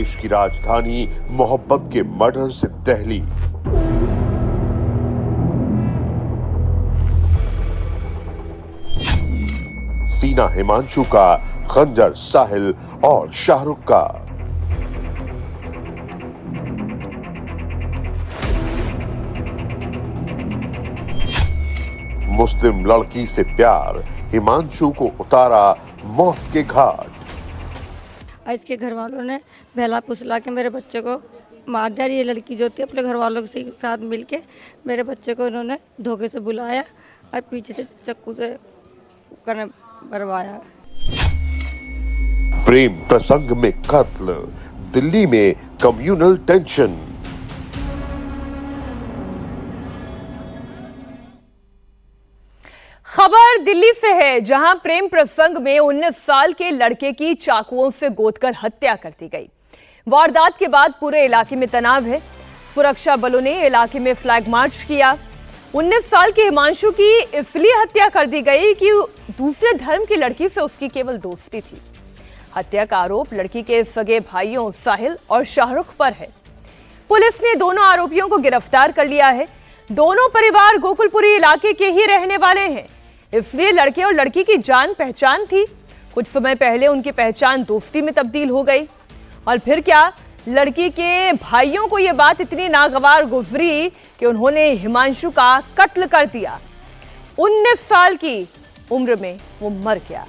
देश की राजधानी मोहब्बत के मर्डर से दहली। सीना हिमांशु का, खंजर साहिल और शाहरुख का। मुस्लिम लड़की से प्यार, हिमांशु को उतारा मौत के घाट। इसके घर वालों ने बहला फुसला के मेरे बच्चे को मार दिया। ये लड़की जो थी अपने घर वालों के साथ मिलके मेरे बच्चे को इन्होंने धोखे से बुलाया और पीछे से चाकू से करने मरवाया। प्रेम प्रसंग में कत्ल, दिल्ली में कम्युनल टेंशन। खबर दिल्ली से है, जहां प्रेम प्रसंग में 19 साल के लड़के की चाकुओं से गोदकर हत्या कर दी गई। वारदात के बाद पूरे इलाके में तनाव है। सुरक्षा बलों ने इलाके में फ्लैग मार्च किया। 19 साल के हिमांशु की इसलिए हत्या कर दी गई कि दूसरे धर्म की लड़की से उसकी केवल दोस्ती थी। हत्या का आरोप लड़की के सगे भाइयों साहिल और शाहरुख पर है। पुलिस ने दोनों आरोपियों को गिरफ्तार कर लिया है। दोनों परिवार गोकुलपुरी इलाके के ही रहने वाले हैं, इसलिए लड़के और लड़की की जान पहचान थी। कुछ समय पहले उनकी पहचान दोस्ती में तब्दील हो गई और फिर क्या, लड़की के भाइयों को यह बात इतनी नागवार गुजरी कि उन्होंने हिमांशु का कत्ल कर दिया। 19 साल की उम्र में वो मर गया।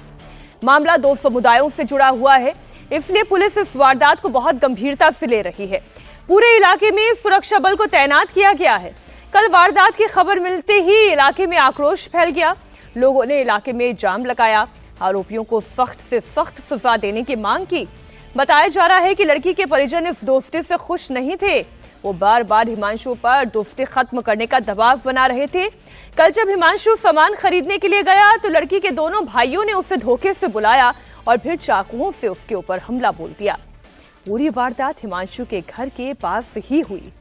मामला दो समुदायों से जुड़ा हुआ है, इसलिए पुलिस इस वारदात को बहुत गंभीरता से ले रही है। पूरे इलाके में सुरक्षा बल को तैनात किया गया है। कल वारदात की खबर मिलते ही इलाके में आक्रोश फैल गया। लोगों ने इलाके में जाम लगाया, आरोपियों को सख्त से सख्त सजा देने की मांग की। बताया जा रहा है कि लड़की के परिजन इस दोस्ती से खुश नहीं थे। वो बार बार हिमांशु पर दोस्ती खत्म करने का दबाव बना रहे थे। कल जब हिमांशु सामान खरीदने के लिए गया तो लड़की के दोनों भाइयों ने उसे धोखे से बुलाया और फिर चाकुओं से उसके ऊपर हमला बोल दिया। पूरी वारदात हिमांशु के घर के पास ही हुई।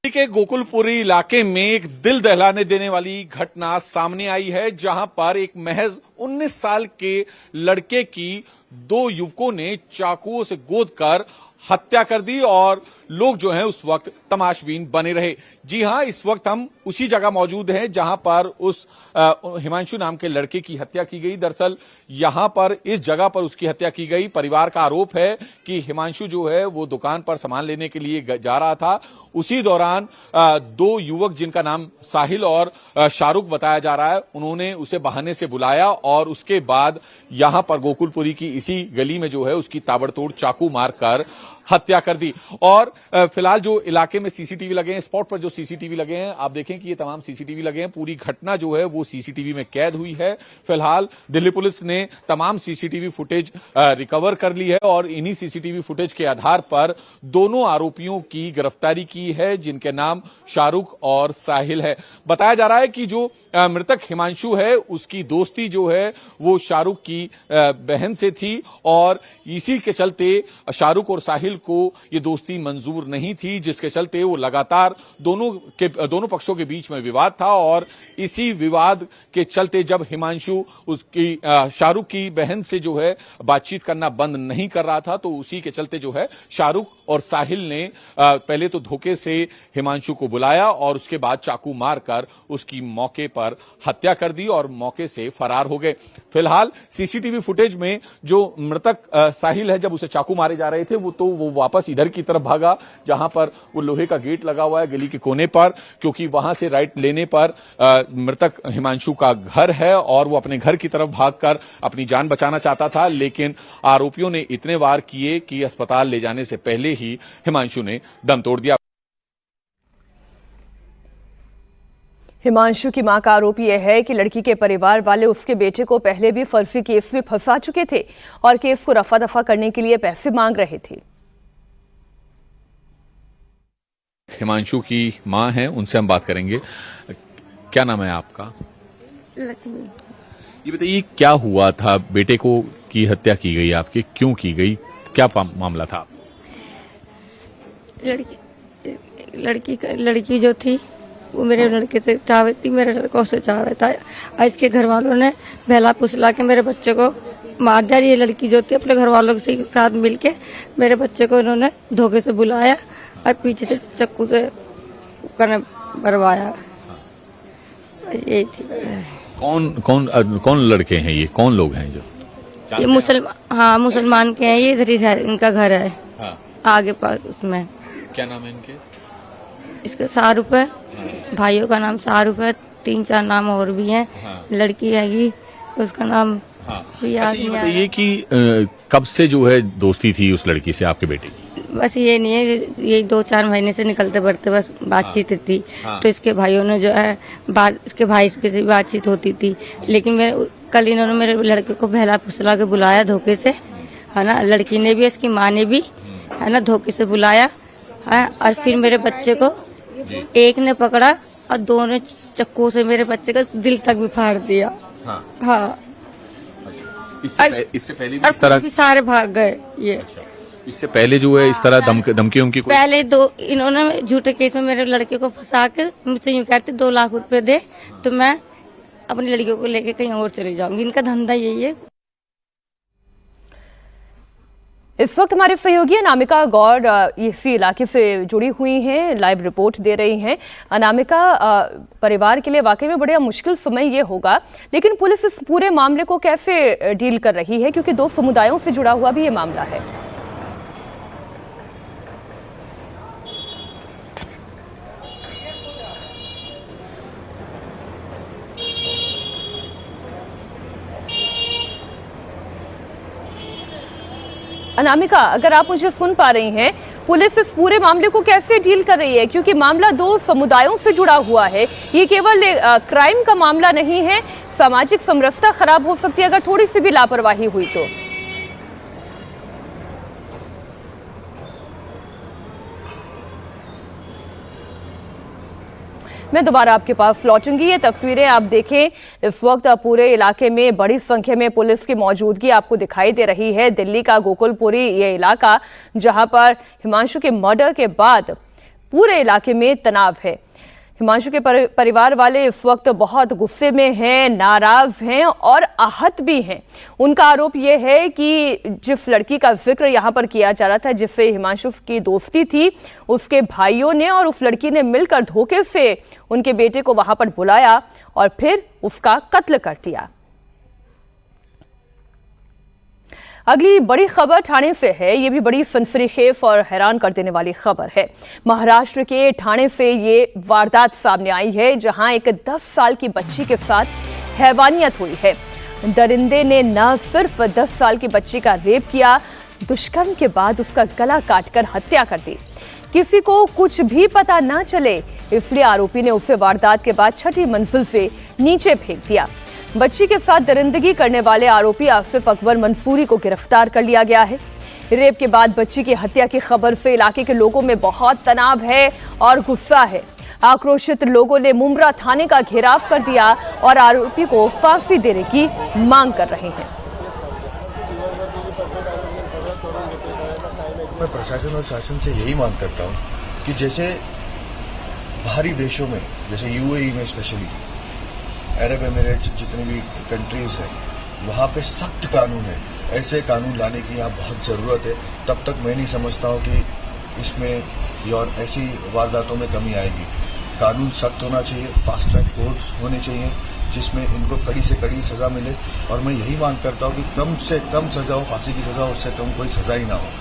के गोकुलपुरी इलाके में एक दिल दहलाने देने वाली घटना सामने आई है, जहां पर एक महज 19 साल के लड़के की दो युवकों ने चाकुओं से गोदकर हत्या कर दी और लोग जो हैं उस वक्त तमाशबीन बने रहे। जी हां, इस वक्त हम उसी जगह मौजूद हैं जहां पर उस हिमांशु नाम के लड़के की हत्या की गई। दरअसल यहां पर इस जगह पर उसकी हत्या की गई। परिवार का आरोप है कि हिमांशु जो है वो दुकान पर सामान लेने के लिए जा रहा था। उसी दौरान दो युवक जिनका नाम साहिल और शाहरुख बताया जा रहा है, उन्होंने उसे बहाने से बुलाया और उसके बाद यहां पर गोकुलपुरी की इसी गली में जो है उसकी ताबड़तोड़ चाकू मारकर हत्या कर दी। और फिलहाल जो इलाके में सीसीटीवी लगे हैं, स्पॉट पर जो सीसीटीवी लगे हैं, आप देखें कि ये तमाम सीसीटीवी लगे हैं। पूरी घटना जो है वो सीसीटीवी में कैद हुई है। फिलहाल दिल्ली पुलिस ने तमाम सीसीटीवी फुटेज रिकवर कर ली है और इन्हीं सीसीटीवी फुटेज के आधार पर दोनों आरोपियों की गिरफ्तारी की है, जिनके नाम शाहरुख और साहिल है। बताया जा रहा है कि जो मृतक हिमांशु है उसकी दोस्ती जो है वो शाहरुख की बहन से थी और इसी के चलते शाहरुख और साहिल को ये दोस्ती मंजूर नहीं थी, जिसके चलते वो लगातार दोनों पक्षों के बीच में विवाद था और इसी विवाद के चलते जब हिमांशु उसकी शाहरुख की बहन से जो है बातचीत करना बंद नहीं कर रहा था, तो उसी के चलते जो है शाहरुख और साहिल ने पहले तो धोखे से हिमांशु को बुलाया और उसके बाद चाकू मारकर उसकी मौके पर हत्या कर दी और मौके से फरार हो गए। फिलहाल सीसीटीवी फुटेज में जो मृतक साहिल है, जब उसे चाकू मारे जा रहे थे वो वापस इधर की तरफ भागा जहां पर वो लोहे का गेट लगा हुआ है गली के कोने पर, क्योंकि वहां से राइट लेने पर मृतक हिमांशु का घर है और वो अपने घर की तरफ भागकर अपनी जान बचाना चाहता था। लेकिन आरोपियों ने इतने वार किए कि अस्पताल ले जाने से पहले ही हिमांशु ने दम तोड़ दिया। हिमांशु की मां का आरोप यह है कि लड़की के परिवार वाले उसके बेटे को पहले भी फर्जी केस में फंसा चुके थे और केस को रफा दफा करने के लिए पैसे मांग रहे थे। हिमांशु की मां है, उनसे हम बात करेंगे। क्या नाम है आपका? लक्ष्मी। ये बताइए क्या हुआ था, बेटे को की हत्या की गई आपके, क्यों की गई, क्या मामला था? लड़की जो थी वो मेरे लड़के से चाहती, मेरे लड़कों से चाहता था। इसके घर वालों ने बहला फुसला के मेरे बच्चे को मार दिया। ये लड़की जो थी अपने घर वालों के साथ मिलके मेरे बच्चे को इन्होंने धोखे से बुलाया और पीछे से चाकू से करने मरवाया। यही थी। कौन लड़के हैं ये, कौन लोग हैं जो? ये मुसलमान के हैं। ये इधर ही इनका घर है। हाँ। आगे पास उसमें। क्या नाम है इनके? इसका शाहरुख है। भाइयों का नाम शाहरुख है। 3-4 नाम और भी हैं। हाँ। लड़की हैगी उसका नाम याद नहीं आ रहा। ये कि कब से जो है दोस्ती थी उस लड़की से आपके बेटे की? बस ये नहीं है, ये 2-4 महीने से निकलते बढ़ते बस बातचीत थी। तो इसके भाइयों ने जो है इसके भाई से बातचीत होती थी। लेकिन कल इन्होंने मेरे लड़के को बहला फुसला के बुलाया धोखे से, है ना। लड़की ने भी इसकी माँ ने भी, है ना, धोखे से बुलाया है। और फिर मेरे बच्चे को एक ने पकड़ा और 2 ने चाकू से मेरे बच्चे का दिल तक भी फाड़ दिया। हाँ। इससे पहले भी इस तरह भी सारे भाग गए ये। इससे पहले जो है इस तरह धमकी उनकी पहले इन्होंने झूठे केस में मेरे लड़के को फंसा कर मुझसे यूँ कहते 2 लाख रुपए दे तो मैं अपनी लड़कियों को लेके कहीं और चली जाऊंगी। इनका धंधा यही है। इस वक्त हमारे सहयोगी अनामिका गौर इसी इलाके से जुड़ी हुई हैं, लाइव रिपोर्ट दे रही हैं। अनामिका, परिवार के लिए वाकई में बड़ा मुश्किल समय ये होगा, लेकिन पुलिस इस पूरे मामले को कैसे डील कर रही है, क्योंकि 2 समुदायों से जुड़ा हुआ भी ये मामला है। अनामिका, अगर आप मुझे सुन पा रही हैं, पुलिस इस पूरे मामले को कैसे डील कर रही है, क्योंकि मामला 2 समुदायों से जुड़ा हुआ है। ये केवल क्राइम का मामला नहीं है, सामाजिक समरसता खराब हो सकती है अगर थोड़ी सी भी लापरवाही हुई तो। मैं दोबारा आपके पास लौटूंगी। ये तस्वीरें आप देखें, इस वक्त पूरे इलाके में बड़ी संख्या में पुलिस की मौजूदगी आपको दिखाई दे रही है। दिल्ली का गोकुलपुरी ये इलाका, जहां पर हिमांशु के मर्डर के बाद पूरे इलाके में तनाव है। हिमांशु के परिवार वाले इस वक्त बहुत गुस्से में हैं, नाराज हैं और आहत भी हैं। उनका आरोप यह है कि जिस लड़की का जिक्र यहाँ पर किया जा रहा था, जिससे हिमांशु की दोस्ती थी, उसके भाइयों ने और उस लड़की ने मिलकर धोखे से उनके बेटे को वहां पर बुलाया और फिर उसका कत्ल कर दिया। अगली बड़ी खबर ठाणे से है। ये भी बड़ी सनसनीखेज और हैरान कर देने वाली खबर है। महाराष्ट्र के ठाणे से ये वारदात सामने आई है, जहां एक 10 साल की बच्ची के साथ हैवानियत हुई है। दरिंदे ने न सिर्फ 10 साल की बच्ची का रेप किया, दुष्कर्म के बाद उसका गला काटकर हत्या कर दी। किसी को कुछ भी पता न चले, इसलिए आरोपी ने उसे वारदात के बाद 6ठी मंजिल से नीचे फेंक दिया। बच्ची के साथ दरिंदगी करने वाले आरोपी आसिफ अकबर मंसूरी को गिरफ्तार कर लिया गया है। रेप के बाद बच्ची की हत्या की खबर से इलाके के लोगों में बहुत तनाव है और गुस्सा है। आक्रोशित लोगों ने मुंब्रा थाने का घेराव कर दिया और आरोपी को फांसी देने की मांग कर रहे हैं। मैं प्रशासन और शासन से यही मांग करता हूँ कि जैसे बाहरी देशों में, जैसे यूएई में स्पेशली, अरब एमिरेट्स, जितने भी कंट्रीज हैं, वहाँ पे सख्त कानून है। ऐसे कानून लाने की यहाँ बहुत ज़रूरत है। तब तक मैं नहीं समझता हूँ कि इसमें और ऐसी वारदातों में कमी आएगी। कानून सख्त होना चाहिए, फास्ट ट्रैक कोर्ट्स होने चाहिए जिसमें इनको कड़ी से कड़ी सज़ा मिले। और मैं यही मांग करता हूँ कि कम से कम सज़ा हो, फांसी की सज़ा, उससे कम कोई सज़ा ही ना हो।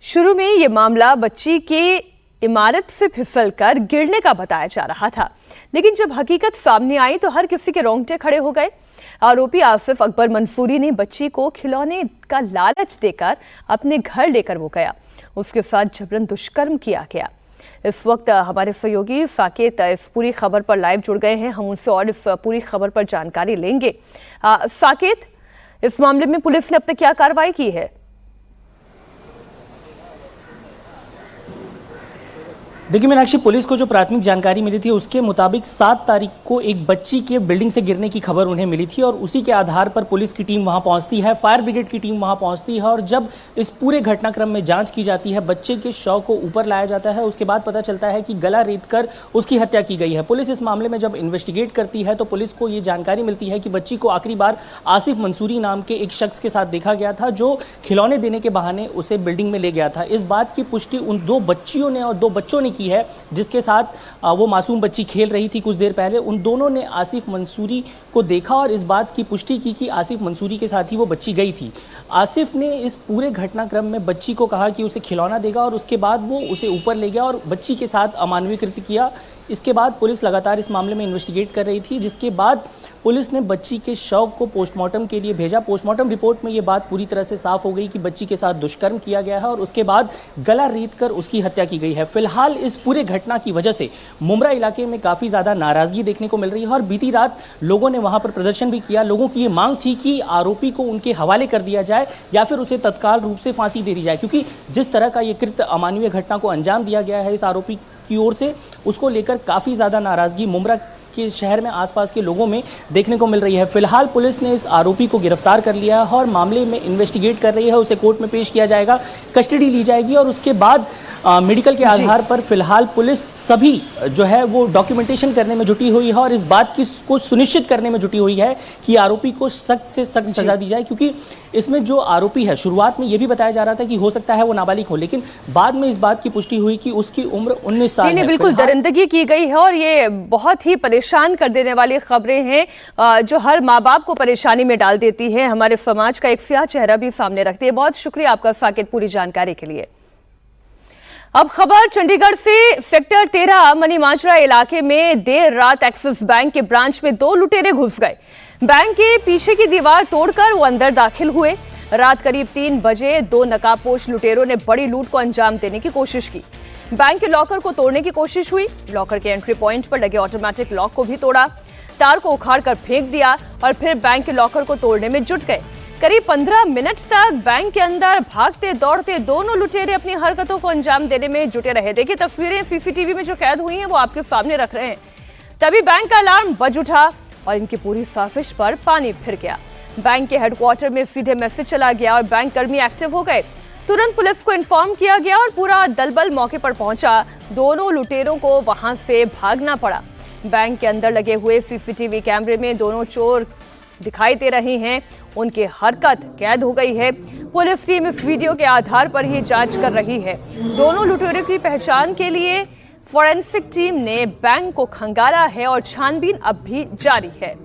शुरू में ये मामला बच्ची के इमारत से फिसलकर गिरने का बताया जा रहा था, लेकिन जब हकीकत सामने आई तो हर किसी के रोंगटे खड़े हो गए। आरोपी आसिफ अकबर मंसूरी ने बच्ची को खिलौने का लालच देकर अपने घर लेकर वो गया। उसके साथ जबरन दुष्कर्म किया गया। इस वक्त हमारे सहयोगी साकेत इस पूरी खबर पर लाइव जुड़ गए हैं। हम उनसे और इस पूरी खबर पर जानकारी लेंगे। साकेत, इस मामले में पुलिस ने अब तक क्या कार्रवाई की है? देखिए मीनाक्षी, पुलिस को जो प्राथमिक जानकारी मिली थी उसके मुताबिक 7 तारीख को एक बच्ची के बिल्डिंग से गिरने की खबर उन्हें मिली थी और उसी के आधार पर पुलिस की टीम वहां पहुंचती है, फायर ब्रिगेड की टीम वहां पहुंचती है और जब इस पूरे घटनाक्रम में जांच की जाती है, बच्चे के शव को ऊपर लाया जाता है। उसके बाद पता चलता है कि गला रेत कर उसकी हत्या की गई है। पुलिस इस मामले में जब इन्वेस्टिगेट करती है तो पुलिस को ये जानकारी मिलती है कि बच्ची को आखिरी बार आसिफ मंसूरी नाम के एक शख्स के साथ देखा गया था जो खिलौने देने के बहाने उसे बिल्डिंग में ले गया था। इस बात की पुष्टि उन 2 बच्चियों ने और 2 बच्चों ने की है जिसके साथ वो मासूम बच्ची खेल रही थी कुछ देर पहले। उन दोनों ने आसिफ मंसूरी को देखा और इस बात की पुष्टि की कि आसिफ मंसूरी के साथ ही वो बच्ची गई थी। आसिफ ने इस पूरे घटनाक्रम में बच्ची को कहा कि उसे खिलौना देगा और उसके बाद वो उसे ऊपर ले गया और बच्ची के साथ अमानवीय कृत्य किया। इसके बाद पुलिस लगातार इस मामले में इन्वेस्टिगेट कर रही थी, जिसके बाद पुलिस ने बच्ची के शव को पोस्टमार्टम के लिए भेजा। पोस्टमार्टम रिपोर्ट में ये बात पूरी तरह से साफ हो गई कि बच्ची के साथ दुष्कर्म किया गया है और उसके बाद गला रेत कर उसकी हत्या की गई है। फिलहाल इस पूरे घटना की वजह से मुमरा इलाके में काफ़ी ज़्यादा नाराज़गी देखने को मिल रही है और बीती रात लोगों ने वहाँ पर प्रदर्शन भी किया। लोगों की ये मांग थी कि आरोपी को उनके हवाले कर दिया जाए या फिर उसे तत्काल रूप से फांसी दे दी जाए, क्योंकि जिस तरह का ये कृत्य अमानवीय घटना को अंजाम दिया गया है इस आरोपी की ओर से, उसको लेकर काफ़ी ज़्यादा नाराज़गी मुमरा के शहर में आसपास के लोगों में देखने को मिल रही है। फिलहाल पुलिस ने इस आरोपी को गिरफ्तार कर लिया है और मामले में इन्वेस्टिगेट कर रही है। उसे कोर्ट में पेश किया जाएगा, कस्टडी ली जाएगी और उसके बाद मेडिकल के आधार पर फिलहाल पुलिस सभी जो है वो डॉक्यूमेंटेशन करने में जुटी हुई है और इस बात की को सुनिश्चित करने में जुटी हुई है कि आरोपी को सख्त से सख्त सजा दी जाए, क्योंकि इसमें जो आरोपी है शुरुआत में ये भी बताया जा रहा था कि हो सकता है वो नाबालिग हो, लेकिन बाद में इस बात की पुष्टि हुई कि उसकी उम्र 19 साल है। बिल्कुल दरिंदगी की गई है और ये बहुत ही परेशान कर देने वाली खबरें हैं जो हर माँ बाप को परेशानी में डाल देती है, हमारे समाज का एक स्याह चेहरा भी सामने रखती है। बहुत शुक्रिया आपका साकिब पूरी जानकारी के लिए। अब खबर चंडीगढ़ से। सेक्टर 13 मनीमाजरा इलाके में देर रात एक्सिस बैंक के ब्रांच में 2 लुटेरे घुस गए। बैंक के पीछे की दीवार तोड़कर वो अंदर दाखिल हुए। रात करीब 3 बजे 2 नकाबपोश लुटेरों ने बड़ी लूट को अंजाम देने की कोशिश की। बैंक के लॉकर को तोड़ने की कोशिश हुई। लॉकर के एंट्री पॉइंट पर लगे ऑटोमेटिक लॉक को भी तोड़ा, तार को उखाड़कर फेंक दिया और फिर बैंक के लॉकर को तोड़ने में जुट गए। करीब 15 मिनट तक बैंक के अंदर भागते दौड़ते दोनों लुटेरे अपनी हरकतों को अंजाम देने में जुटे रहे। देखिए तस्वीरें सीसीटीवी में जो कैद हुई हैं वो आपके सामने रख रहे हैं। तभी बैंक का अलार्म बज उठा और इनकी पूरी साजिश पर पानी फिर गया। बैंक के हेडक्वार्टर में सीधे मैसेज चला गया और बैंक कर्मी एक्टिव हो गए। तुरंत पुलिस को इन्फॉर्म किया गया और पूरा दलबल मौके पर पहुंचा। दोनों लुटेरों को वहां से भागना पड़ा। बैंक के अंदर लगे हुए सीसीटीवी कैमरे में दोनों चोर दिखाई दे रहे हैं, उनकी हरकत कैद हो गई है। पुलिस टीम इस वीडियो के आधार पर ही जांच कर रही है। दोनों लुटेरों की पहचान के लिए फोरेंसिक टीम ने बैंक को खंगाला है और छानबीन अब भी जारी है।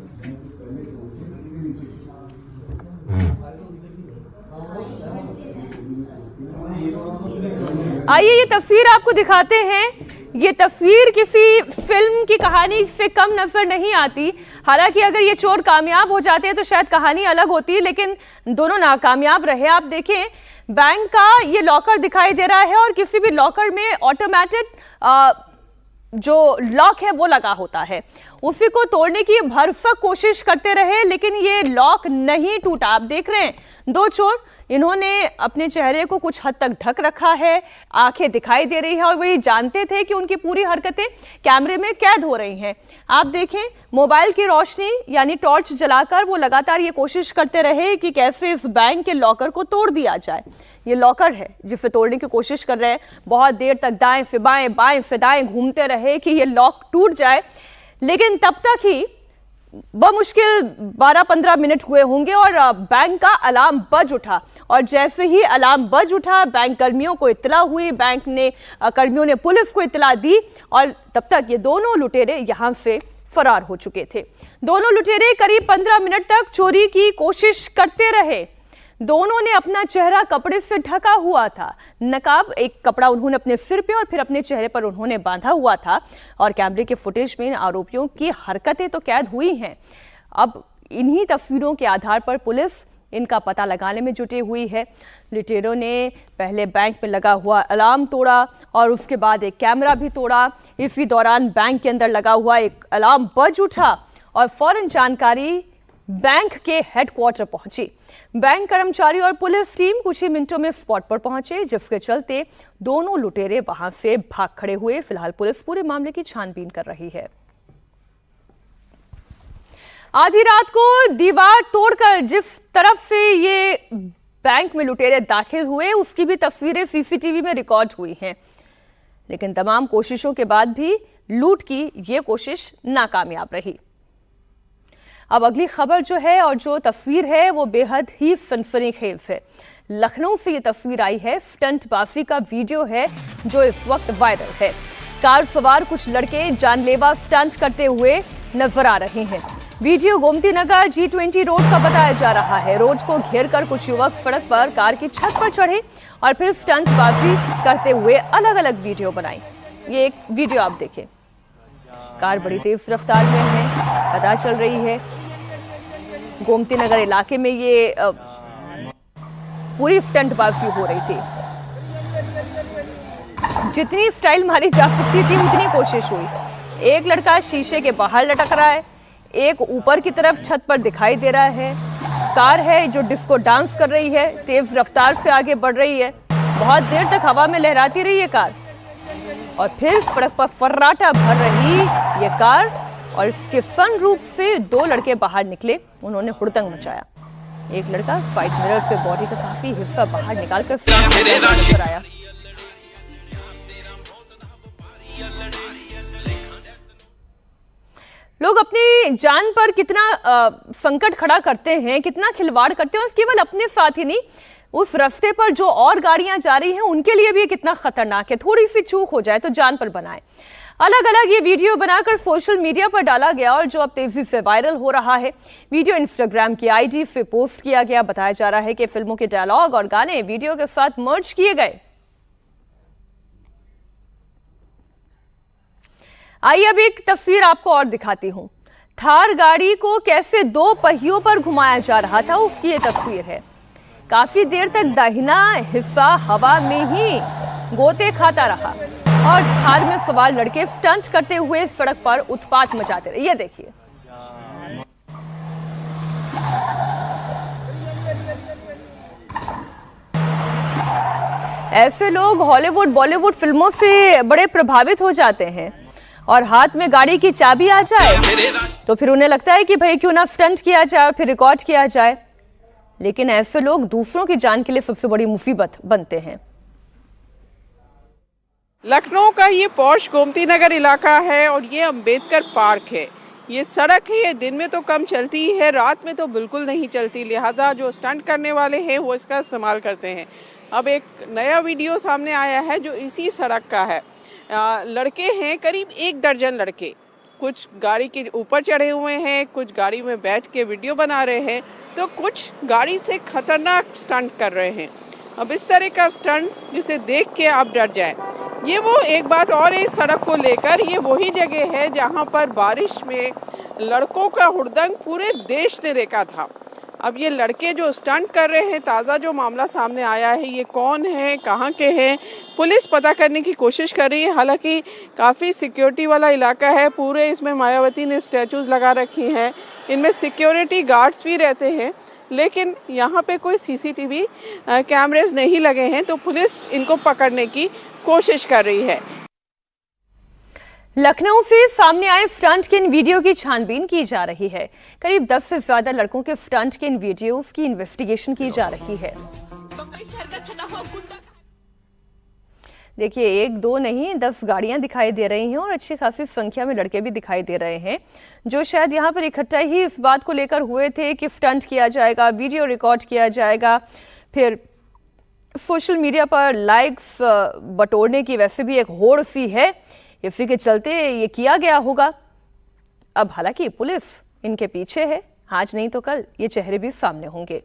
आइए ये तस्वीर आपको दिखाते हैं। ये तस्वीर किसी फिल्म की कहानी से कम नजर नहीं आती। हालांकि अगर ये चोर कामयाब हो जाते हैं तो शायद कहानी अलग होती, लेकिन दोनों नाकामयाब रहे। आप देखें बैंक का ये लॉकर दिखाई दे रहा है और किसी भी लॉकर में ऑटोमेटिक जो लॉक है वो लगा होता है। उसी को तोड़ने की भरसक कोशिश करते रहे लेकिन ये लॉक नहीं टूटा। आप देख रहे हैं 2 चोर, इन्होंने अपने चेहरे को कुछ हद तक ढक रखा है, आंखें दिखाई दे रही है और वो ये जानते थे कि उनकी पूरी हरकतें कैमरे में कैद हो रही हैं। आप देखें मोबाइल की रोशनी यानी टॉर्च जलाकर वो लगातार ये कोशिश करते रहे कि कैसे इस बैंक के लॉकर को तोड़ दिया जाए। ये लॉकर है जिसे तोड़ने की कोशिश कर रहे हैं। बहुत देर तक दाएं से बाएं बाएं से दाएं घूमते रहे कि ये लॉक टूट जाए, लेकिन तब तक ही बमुश्किल 12-15 मिनट हुए होंगे और बैंक का अलार्म बज उठा। और जैसे ही अलार्म बज उठा बैंक कर्मियों को इत्तला हुई, बैंक ने कर्मियों ने पुलिस को इत्तला दी और तब तक ये दोनों लुटेरे यहां से फरार हो चुके थे। दोनों लुटेरे करीब 15 मिनट तक चोरी की कोशिश करते रहे। दोनों ने अपना चेहरा कपड़े से ढका हुआ था। नकाब एक कपड़ा उन्होंने अपने सिर पे और फिर अपने चेहरे पर उन्होंने बांधा हुआ था और कैमरे के फुटेज में इन आरोपियों की हरकतें तो कैद हुई हैं। अब इन्हीं तस्वीरों के आधार पर पुलिस इनका पता लगाने में जुटी हुई है। लुटेरों ने पहले बैंक में लगा हुआ अलार्म तोड़ा और उसके बाद एक कैमरा भी तोड़ा। इसी दौरान बैंक के अंदर लगा हुआ एक अलार्म बज उठा और फौरन जानकारी बैंक के हेडक्वार्टर पहुंची। बैंक कर्मचारी और पुलिस टीम कुछ ही मिनटों में स्पॉट पर पहुंचे, जिसके चलते दोनों लुटेरे वहां से भाग खड़े हुए। फिलहाल पुलिस पूरे मामले की छानबीन कर रही है। आधी रात को दीवार तोड़कर जिस तरफ से ये बैंक में लुटेरे दाखिल हुए, उसकी भी तस्वीरें सीसीटीवी में रिकॉर्ड हुई हैं। लेकिन तमाम कोशिशों के बाद भी लूट की ये कोशिश नाकामयाब रही। अब अगली खबर जो है और जो तस्वीर है वो बेहद ही सनसनीखेज है। लखनऊ से ये तस्वीर आई है। स्टंटबाजी का वीडियो है जो इस वक्त वायरल है। कार सवार कुछ लड़के जानलेवा स्टंट करते हुए नजर आ रहे हैं। Video Gomti Nagar G20 road का बताया जा रहा है। रोड को घेरकर कुछ युवक सड़क पर कार की छत पर चढ़े और फिर स्टंटबाजी करते हुए अलग अलग वीडियो बनाई। ये एक वीडियो आप देखें। कार बड़ी तेज रफ्तार में है, पता चल रही है। गोमती नगर इलाके में ये पूरी स्टंटबाजी हो रही थी। जितनी स्टाइल मारी जा सकती थी उतनी कोशिश हुई। एक लड़का शीशे के बाहर लटक रहा है, एक ऊपर की तरफ छत पर दिखाई दे रहा है। कार है जो डिस्को डांस कर रही है, तेज रफ्तार से आगे बढ़ रही है। बहुत देर तक हवा में लहराती रही ये कार और फिर सड़क पर फर्राटा भर रही ये कार और इसके सनरूफ से दो लड़के बाहर निकले। उन्होंने हुड़दंग मचाया। एक लड़का साइड मिरर से बॉडी का काफी हिस्सा बाहर निकालकर नजर आया। लोग अपनी जान पर कितना संकट खड़ा करते हैं, कितना खिलवाड़ करते हैं, और केवल अपने साथ ही नहीं, उस रास्ते पर जो और गाड़ियां जा रही हैं उनके लिए भी कितना खतरनाक है। थोड़ी सी चूक हो जाए तो जान पर बनाए। अलग अलग ये वीडियो बनाकर सोशल मीडिया पर डाला गया और जो अब तेजी से वायरल हो रहा है। वीडियो इंस्टाग्राम की आईडी से पोस्ट किया गया। बताया जा रहा है कि फिल्मों के डायलॉग और गाने वीडियो के साथ मर्ज किए गए। आइए अब एक तस्वीर आपको और दिखाती हूं। थार गाड़ी को कैसे दो पहियों पर घुमाया जा रहा था उसकी ये तस्वीर है। काफी देर तक दाहिना हिस्सा हवा में ही गोते खाता रहा और थार में सवार लड़के स्टंट करते हुए सड़क पर उत्पात मचाते रहे। ये देखिए। ऐसे लोग हॉलीवुड बॉलीवुड फिल्मों से बड़े प्रभावित हो जाते हैं और हाथ में गाड़ी की चाबी आ जाए तो फिर उन्हें लगता है कि भाई क्यों ना स्टंट किया जाए और फिर रिकॉर्ड किया जाए। लेकिन ऐसे लोग दूसरों की जान के लिए सबसे बड़ी मुसीबत बनते हैं। लखनऊ का ये पॉश गोमती नगर इलाका है और ये अंबेडकर पार्क है। ये सड़क है, ये दिन में तो कम चलती है, रात में तो बिल्कुल नहीं चलती, लिहाजा जो स्टंट करने वाले हैं वो इसका इस्तेमाल करते हैं। अब एक नया वीडियो सामने आया है जो इसी सड़क का है। लड़के हैं, करीब 1 दर्जन लड़के, कुछ गाड़ी के ऊपर चढ़े हुए हैं, कुछ गाड़ी में बैठ के वीडियो बना रहे हैं, तो कुछ गाड़ी से खतरनाक स्टंट कर रहे हैं। अब इस तरह का स्टंट जिसे देख के आप डर जाएं। ये वो एक बात और है, सड़क को लेकर ये वही जगह है जहां पर बारिश में लड़कों का हुड़दंग पूरे देश ने देखा था। अब ये लड़के जो स्टंट कर रहे हैं, ताज़ा जो मामला सामने आया है, ये कौन है, कहाँ के हैं, पुलिस पता करने की कोशिश कर रही है। हालांकि काफ़ी सिक्योरिटी वाला इलाका है, पूरे इसमें मायावती ने स्टैचूज लगा रखी हैं, इनमें सिक्योरिटी गार्ड्स भी रहते हैं, लेकिन यहाँ पे कोई सीसीटीवी कैमरेज नहीं लगे हैं, तो पुलिस इनको पकड़ने की कोशिश कर रही है। लखनऊ से सामने आए स्टंट के इन वीडियो की छानबीन की जा रही है। करीब 10 से ज्यादा लड़कों के स्टंट के इन वीडियोस की इन्वेस्टिगेशन की जा रही है। देखिए, 1 2 नहीं 10 गाड़ियां दिखाई दे रही हैं और अच्छी खासी संख्या में लड़के भी दिखाई दे रहे हैं जो शायद यहां पर इकट्ठा ही इस बात को लेकर हुए थे कि स्टंट किया जाएगा, वीडियो रिकॉर्ड किया जाएगा, फिर सोशल मीडिया पर लाइक्स बटोरने की वैसे भी एक होड़ सी है, इसी के चलते ये किया गया होगा। अब हालांकि पुलिस इनके पीछे है, आज नहीं तो कल ये चेहरे भी सामने होंगे।